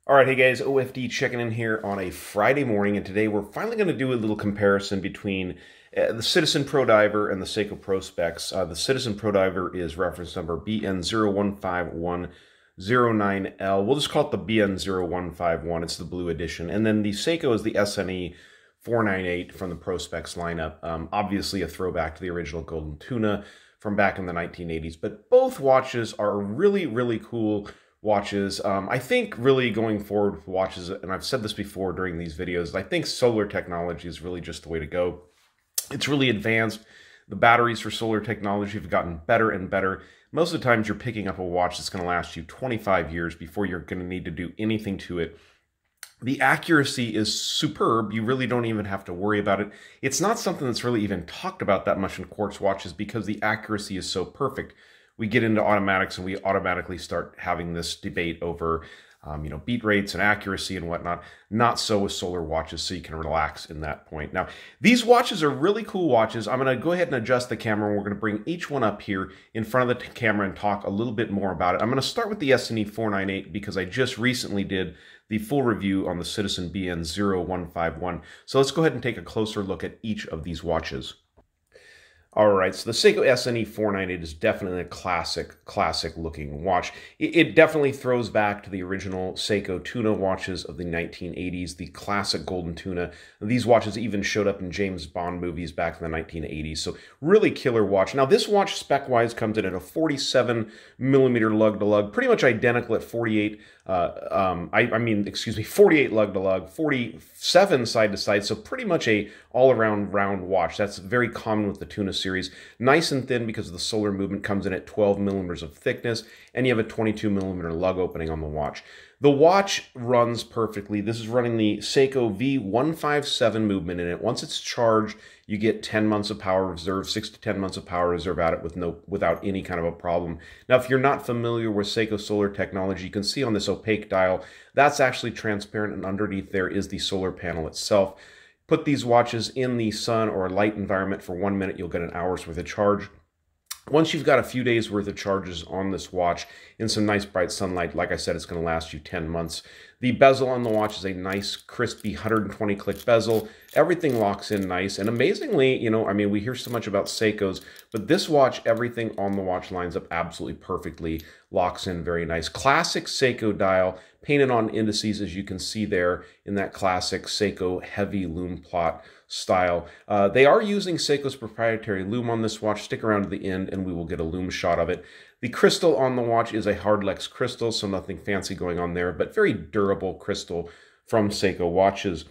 All right, hey guys, OFD checking in here on a Friday morning, and today we're finally going to do a little comparison between the Citizen Pro Diver and the Seiko Pro Specs. The Citizen Pro Diver is reference number BN0151-09L. We'll just call it the BN0151. It's the blue edition. And then the Seiko is the SNE-498 from the Pro Specs lineup. Obviously a throwback to the original Golden Tuna from back in the 1980s. But both watches are really, really cool watches. I think really going forward with watches, and I've said this before during these videos, I think solar technology is really just the way to go. It's really advanced. The batteries for solar technology have gotten better and better. Most of the times you're picking up a watch that's going to last you 25 years before you're going to need to do anything to it. The accuracy is superb. You really don't even have to worry about it. It's not something that's really even talked about that much in quartz watches because the accuracy is so perfect. We get into automatics and we automatically start having this debate over, beat rates and accuracy and whatnot. Not so with solar watches, so you can relax in that point. Now, these watches are really cool watches. I'm going to go ahead and adjust the camera, and we're going to bring each one up here in front of the camera and talk a little bit more about it. I'm going to start with the SNE-498 because I just recently did the full review on the Citizen BN0151. So let's go ahead and take a closer look at each of these watches. All right, so the Seiko SNE-498 is definitely a classic looking watch. It definitely throws back to the original Seiko Tuna watches of the 1980s, the classic Golden Tuna. These watches even showed up in James Bond movies back in the 1980s, so really killer watch. Now this watch spec-wise comes in at a 47 millimeter lug-to-lug, pretty much identical at 48, 48 lug-to-lug, 47 side-to-side, so pretty much a all-around round watch. That's very common with the Tuna series. Nice and thin because the solar movement comes in at 12 millimeters of thickness, and you have a 22 millimeter lug opening on the watch. The watch runs perfectly. This is running the Seiko V157 movement in it. Once it's charged, you get 10 months of power reserve, 6 to 10 months of power reserve at it without any kind of a problem. Now, if you're not familiar with Seiko Solar technology, you can see on this opaque dial, that's actually transparent, and underneath there is the solar panel itself. Put these watches in the sun or a light environment for 1 minute, you'll get an hour's worth of charge. Once you've got a few days worth of charges on this watch in some nice bright sunlight, like I said, it's going to last you 10 months. The bezel on the watch is a nice, crispy 120 click bezel. Everything locks in nice. And amazingly, we hear so much about Seikos, but this watch, everything on the watch lines up absolutely perfectly, locks in very nice. Classic Seiko dial, painted on indices, as you can see there in that classic Seiko heavy lume plot style. They are using Seiko's proprietary lume on this watch. Stick around to the end and we will get a lume shot of it. The crystal on the watch is a Hardlex crystal, so nothing fancy going on there, but very durable crystal from Seiko watches.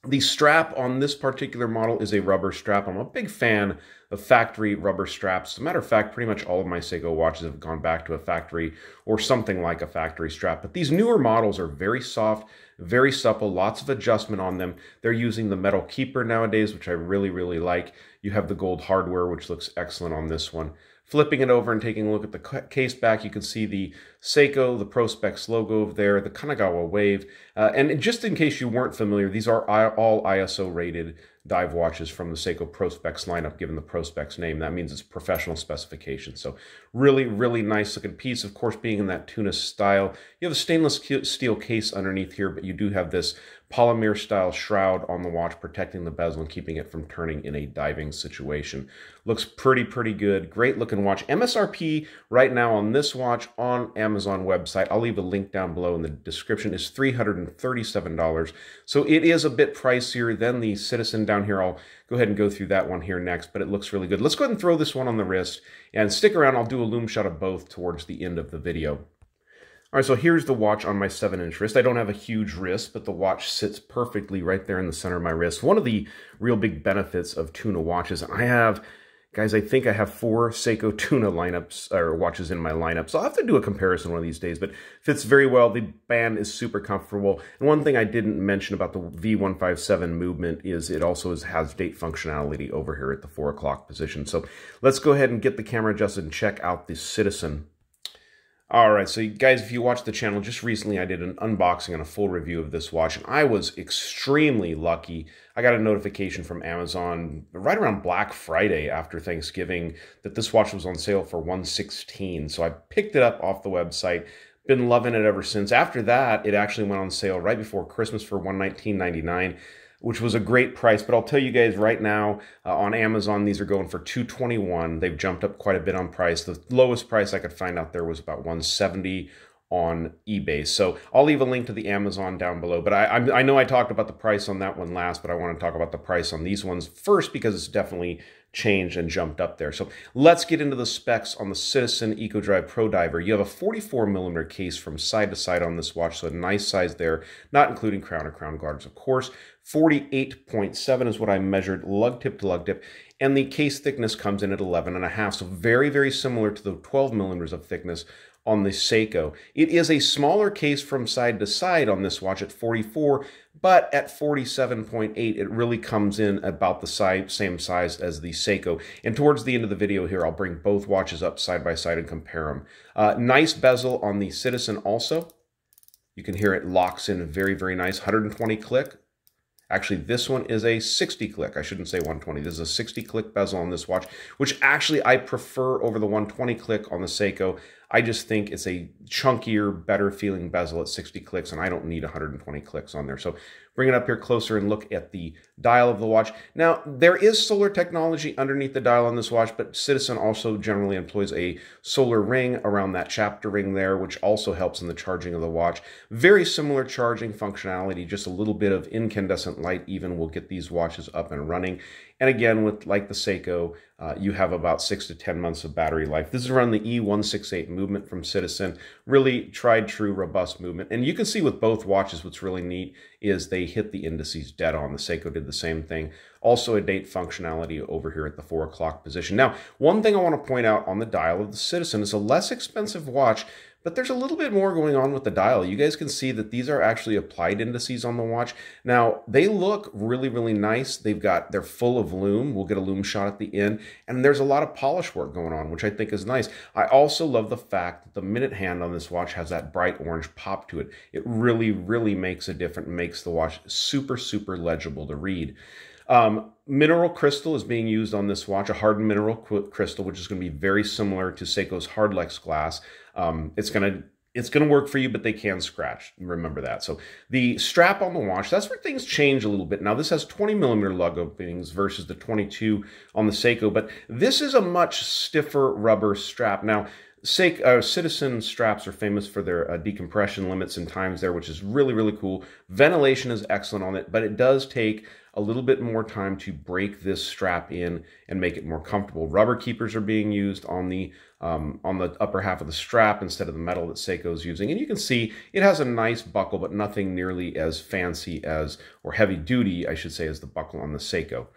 The strap on this particular model is a rubber strap. I'm a big fan of factory rubber straps. As a matter of fact, pretty much all of my Seiko watches have gone back to a factory or something like a factory strap. But these newer models are very soft, very supple, lots of adjustment on them. They're using the metal keeper nowadays, which I really like. You have the gold hardware, which looks excellent on this one. Flipping it over and taking a look at the case back, you can see the Seiko, the Pro Specs logo there, the Kanagawa wave. And just in case you weren't familiar, these are all ISO rated dive watches from the Seiko Pro Specs lineup, given the Pro Specs name. That means it's professional specification. So really nice looking piece. Of course, being in that Tuna style, you have a stainless steel case underneath here, but you do have this polymer style shroud on the watch protecting the bezel and keeping it from turning in a diving situation. Looks pretty good. Great looking watch. MSRP right now on this watch on Amazon website, I'll leave a link down below in the description, is $337. So it is a bit pricier than the Citizen down here. I'll go ahead and go through that one here next, but it looks really good. Let's go ahead and throw this one on the wrist and stick around. I'll do a lume shot of both towards the end of the video. All right, so here's the watch on my 7-inch wrist. I don't have a huge wrist, but the watch sits perfectly right there in the center of my wrist. One of the real big benefits of Tuna watches, I have, guys, I think I have 4 Seiko Tuna lineups or watches in my lineup. So I'll have to do a comparison one of these days, but fits very well. The band is super comfortable. And one thing I didn't mention about the V157 movement is it also has date functionality over here at the 4 o'clock position. So let's go ahead and get the camera adjusted and check out the Citizen. All right, so guys, if you watched the channel, just recently I did an unboxing and a full review of this watch, and I was extremely lucky. I got a notification from Amazon right around Black Friday after Thanksgiving that this watch was on sale for $116. So I picked it up off the website, Been loving it ever since. After that, it actually went on sale right before Christmas for $119.99, which was a great price. But I'll tell you guys right now, on Amazon, these are going for $221. They've jumped up quite a bit on price. The lowest price I could find out there was about $170 on eBay. So I'll leave a link to the Amazon down below. But I know I talked about the price on that one last, but I want to talk about the price on these ones first because it's definitely changed and jumped up there. So let's get into the specs on the Citizen EcoDrive Pro Diver. You have a 44mm case from side to side on this watch, so a nice size there, not including crown or crown guards, of course. 48.7 is what I measured, lug tip to lug tip, and the case thickness comes in at 11.5, so very, very similar to the 12mm of thickness on the Seiko. It is a smaller case from side to side on this watch at 44, but at 47.8, it really comes in about the same size as the Seiko. And towards the end of the video here, I'll bring both watches up side by side and compare them. Nice bezel on the Citizen also. You can hear it locks in very, very nice. 120 click. Actually, this one is a 60 click. I shouldn't say 120. This is a 60 click bezel on this watch, which actually I prefer over the 120 click on the Seiko. I just think it's a chunkier, better feeling bezel at 60 clicks, and I don't need 120 clicks on there. So bring it up here closer and look at the dial of the watch. Now, there is solar technology underneath the dial on this watch, but Citizen also generally employs a solar ring around that chapter ring there, which also helps in the charging of the watch. Very similar charging functionality, just a little bit of incandescent light even will get these watches up and running. And again, with like the Seiko, you have about 6 to 10 months of battery life. This is around the E168 movement from Citizen. Really tried, true, robust movement. And you can see with both watches, what's really neat is they hit the indices dead on. The Seiko did the same thing. Also a date functionality over here at the 4 o'clock position. Now, one thing I want to point out on the dial of the Citizen is a less expensive watch, but there's a little bit more going on with the dial. You guys can see that these are actually applied indices on the watch. Now, they look really, really nice. They're full of lume. We'll get a lume shot at the end. And there's a lot of polish work going on, which I think is nice. I also love the fact that the minute hand on this watch has that bright orange pop to it. It really, really makes a difference, makes the watch super, super legible to read. Mineral crystal is being used on this watch, a hardened mineral crystal, which is going to be very similar to Seiko's Hardlex glass. It's going to work for you, but they can scratch. Remember that. So the strap on the watch, that's where things change a little bit. Now, this has 20mm lug openings versus the 22 on the Seiko, but this is a much stiffer rubber strap. Now, Citizen straps are famous for their decompression limits and times there, which is really, really cool. Ventilation is excellent on it, but it does take a little bit more time to break this strap in and make it more comfortable. Rubber keepers are being used on the upper half of the strap instead of the metal that Seiko is using. And you can see it has a nice buckle, but nothing nearly as fancy as, or heavy duty, I should say, as the buckle on the Seiko.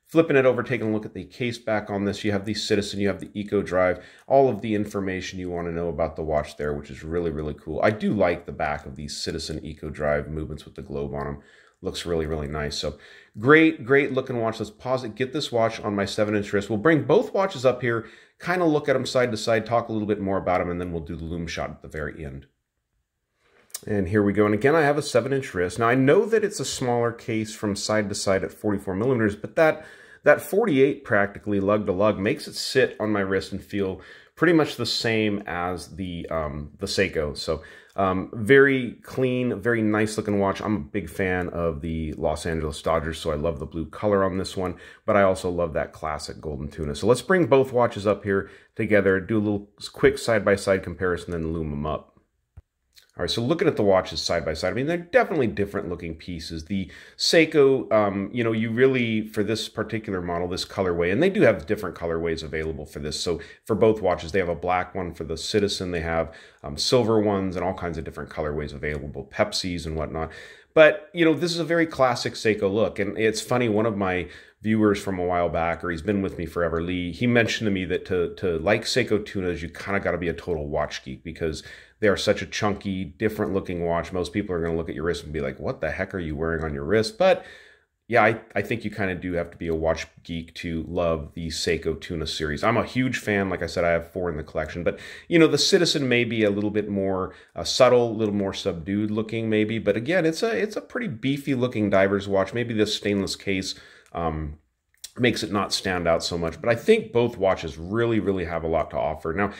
Flipping it over, taking a look at the case back on this, you have the Citizen, you have the EcoDrive, all of the information you want to know about the watch there, which is really, really cool. I do like the back of these Citizen EcoDrive movements with the globe on them. Looks really, really nice. So great, great looking watch. Let's pause it, get this watch on my 7-inch wrist. We'll bring both watches up here, kind of look at them side to side, talk a little bit more about them, and then we'll do the lume shot at the very end. And here we go. And again, I have a 7-inch wrist. Now, I know that it's a smaller case from side to side at 44mm, but that 48 practically lug to lug makes it sit on my wrist and feel pretty much the same as the Seiko. So very clean, very nice looking watch. I'm a big fan of the Los Angeles Dodgers, so I love the blue color on this one, but I also love that classic golden tuna. So let's bring both watches up here together, do a little quick side-by-side comparison, then lume them up. All right, so looking at the watches side by side, I mean, they're definitely different looking pieces. The Seiko, you know, you really, for this particular model, this colorway, and they do have different colorways available for this. So for both watches, they have a black one. For the Citizen, they have silver ones and all kinds of different colorways available, Pepsis and whatnot. But, you know, this is a very classic Seiko look. And it's funny, one of my viewers from a while back, or he's been with me forever, Lee, he mentioned to me that to like Seiko tunas, you kind of got to be a total watch geek because they are such a chunky, different looking watch. Most people are going to look at your wrist and be like, what the heck are you wearing on your wrist? But yeah, I think you kind of do have to be a watch geek to love the Seiko Tuna series. I'm a huge fan. Like I said, I have 4 in the collection. But, you know, the Citizen may be a little bit more subtle, a little more subdued looking maybe. But again, it's a pretty beefy looking diver's watch. Maybe this stainless case makes it not stand out so much. But I think both watches really have a lot to offer. Now,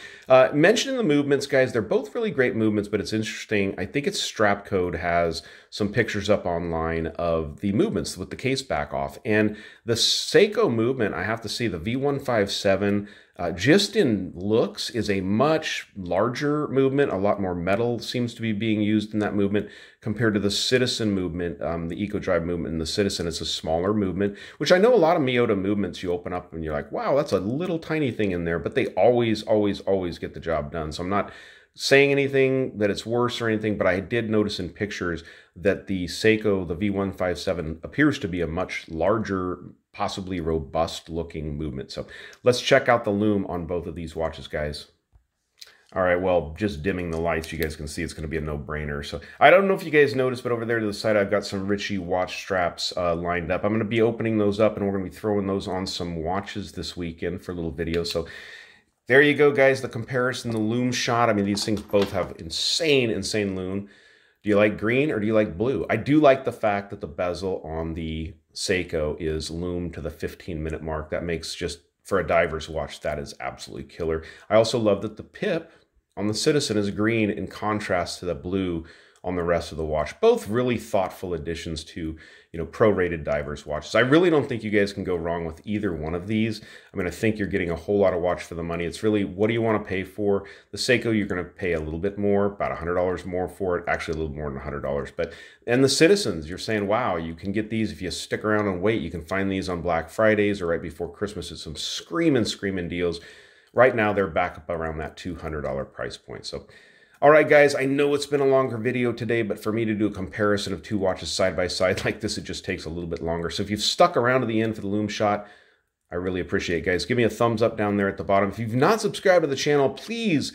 mentioning the movements, guys, they're both really great movements, but it's interesting. I think it's Strap Code has some pictures up online of the movements with the case back off. And the Seiko movement, I have to say, the V157, just in looks, is a much larger movement. A lot more metal seems to be being used in that movement compared to the Citizen movement. The EcoDrive movement and the Citizen is a smaller movement, which I know a lot of Miyota movements you open up and you're like, wow, that's a little tiny thing in there, but they always get the job done. So I'm not saying anything that it's worse or anything, but I did notice in pictures that the Seiko, the V157, appears to be a much larger, possibly robust looking movement. So let's check out the lume on both of these watches, guys. All right, well, just dimming the lights, you guys can see it's going to be a no-brainer. So I don't know if you guys noticed, but over there to the side, I've got some Ritchie watch straps lined up. I'm going to be opening those up, and we're going to be throwing those on some watches this weekend for a little video. So there you go, guys, the comparison, the lume shot. I mean, these things both have insane lume. Do you like green or do you like blue? I do like the fact that the bezel on the Seiko is lume to the 15-minute mark. That makes, just for a diver's watch, that is absolutely killer. I also love that the pip on the Citizen is green in contrast to the blue on the rest of the watch. Both really thoughtful additions to, pro-rated divers watches. I really don't think you guys can go wrong with either one of these. I mean, I think you're getting a whole lot of watch for the money. It's really, what do you want to pay for? The Seiko, you're going to pay a little bit more, about $100 more for it. Actually, a little more than $100. And the Citizens, you're saying, wow, you can get these if you stick around and wait. You can find these on Black Fridays or right before Christmas at some screaming deals. Right now, they're back up around that $200 price point. So, all right, guys, I know it's been a longer video today, but for me to do a comparison of two watches side by side like this, it just takes a little bit longer. So if you've stuck around to the end for the lume shot, I really appreciate it, guys. Give me a thumbs up down there at the bottom. If you've not subscribed to the channel, please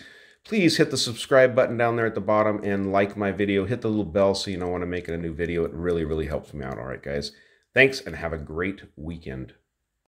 hit the subscribe button down there at the bottom and like my video. Hit the little bell so you know when I'm making a new video. It really helps me out. All right, guys. Thanks, and have a great weekend.